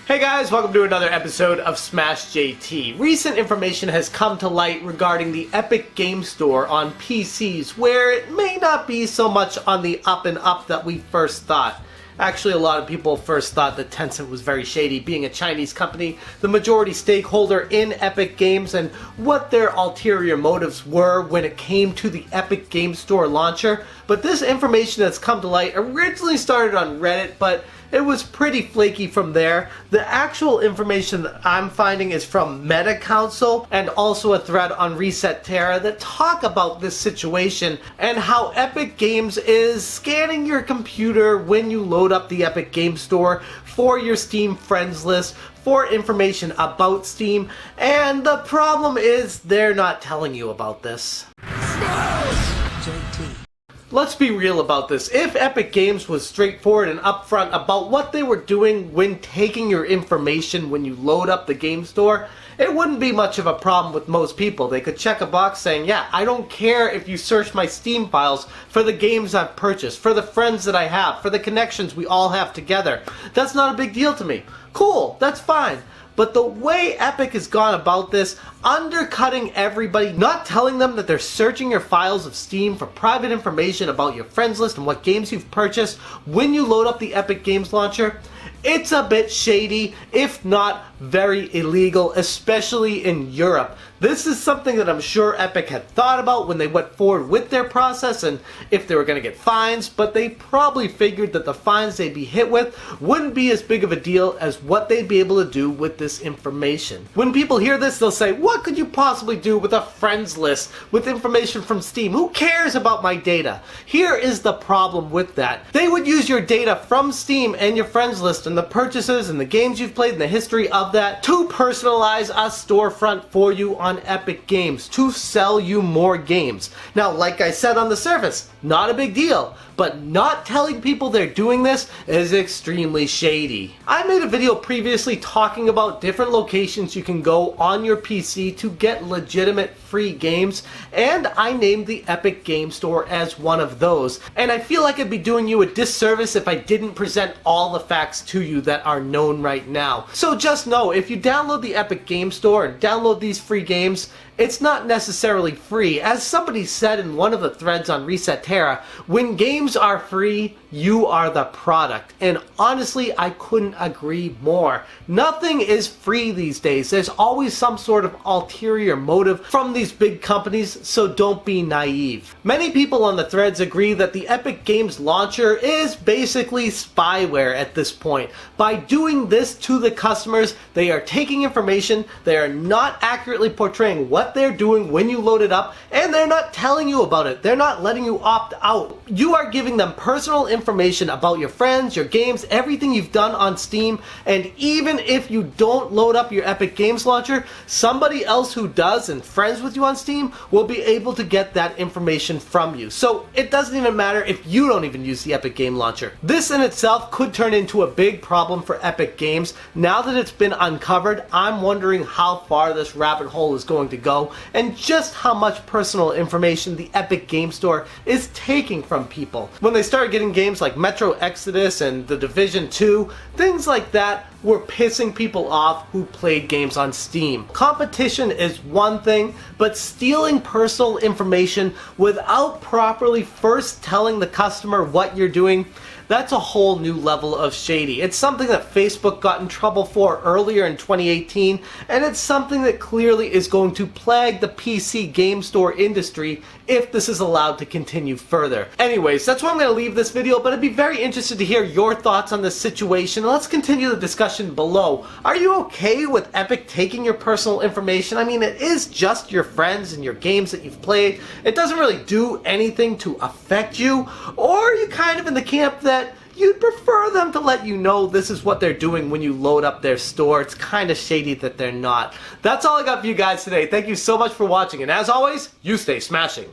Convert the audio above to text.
Hey guys, welcome to another episode of Smash JT. Recent information has come to light regarding the Epic Game Store on PCs, where it may not be so much on the up and up that we first thought. Actually, a lot of people first thought that Tencent was very shady, being a Chinese company, the majority stakeholder in Epic Games, and what their ulterior motives were when it came to the Epic Game Store launcher. But this information that's come to light originally started on Reddit, but it was pretty flaky from there. The actual information that I'm finding is from Meta Council and also a thread on Reset Terra that talk about this situation and how Epic Games is scanning your computer when you load up the Epic Game Store for your Steam friends list, for information about Steam, and the problem is they're not telling you about this. JT. Let's be real about this. If Epic Games was straightforward and upfront about what they were doing when taking your information when you load up the game store, it wouldn't be much of a problem with most people. They could check a box saying, yeah, I don't care if you search my Steam files for the games I've purchased, for the friends that I have, for the connections we all have together. That's not a big deal to me. Cool, that's fine. But the way Epic has gone about this, undercutting everybody, not telling them that they're searching your files of Steam for private information about your friends list and what games you've purchased when you load up the Epic Games launcher, it's a bit shady, if not very illegal, especially in Europe. This is something that I'm sure Epic had thought about when they went forward with their process and if they were going to get fines, but they probably figured that the fines they'd be hit with wouldn't be as big of a deal as what they'd be able to do with this information. When people hear this, they'll say, what could you possibly do with a friends list with information from Steam? Who cares about my data? Here is the problem with that. They would use your data from Steam and your friends list and the purchases and the games you've played and the history of that to personalize a storefront for you on Epic Games, to sell you more games. Now, like I said on the surface, not a big deal, but not telling people they're doing this is extremely shady. I made a video previously talking about different locations you can go on your PC to get legitimate free games, and I named the Epic Game Store as one of those. And I feel like I'd be doing you a disservice if I didn't present all the facts to you that are known right now. So just know, if you download the Epic Game Store and download these free games, it's not necessarily free. As somebody said in one of the threads on Reset Terra, when games are free, you are the product. And honestly, I couldn't agree more. Nothing is free these days. There's always some sort of ulterior motive from these big companies, so don't be naive. Many people on the threads agree that the Epic Games launcher is basically spyware at this point. By doing this to the customers, they are taking information, they are not accurately portraying what they're doing when you load it up, and they're not telling you about it. They're not letting you opt out. You are giving them personal information about your friends, your games, everything you've done on Steam, and even if you don't load up your Epic Games launcher, somebody else who does and friends with you on Steam will be able to get that information from you. So it doesn't even matter if you don't even use the Epic Game Launcher. This in itself could turn into a big problem for Epic Games. Now that it's been uncovered, I'm wondering how far this rabbit hole is going to go and just how much personal information the Epic Game Store is taking from people. When they started getting games like Metro Exodus and The Division 2, things like that were pissing people off who played games on Steam. Competition is one thing, but stealing personal information without properly first telling the customer what you're doing, that's a whole new level of shady. It's something that Facebook got in trouble for earlier in 2018, and it's something that clearly is going to plague the PC game store industry if this is allowed to continue further. Anyways, that's where I'm going to leave this video, but I'd be very interested to hear your thoughts on this situation. Let's continue the discussion below. Are you okay with Epic taking your personal information? I mean, it is just your friends and your games that you've played. It doesn't really do anything to affect you. Or are you kind of in the camp that you'd prefer them to let you know this is what they're doing when you load up their store? It's kind of shady that they're not. That's all I got for you guys today. Thank you so much for watching, and as always, you stay smashing.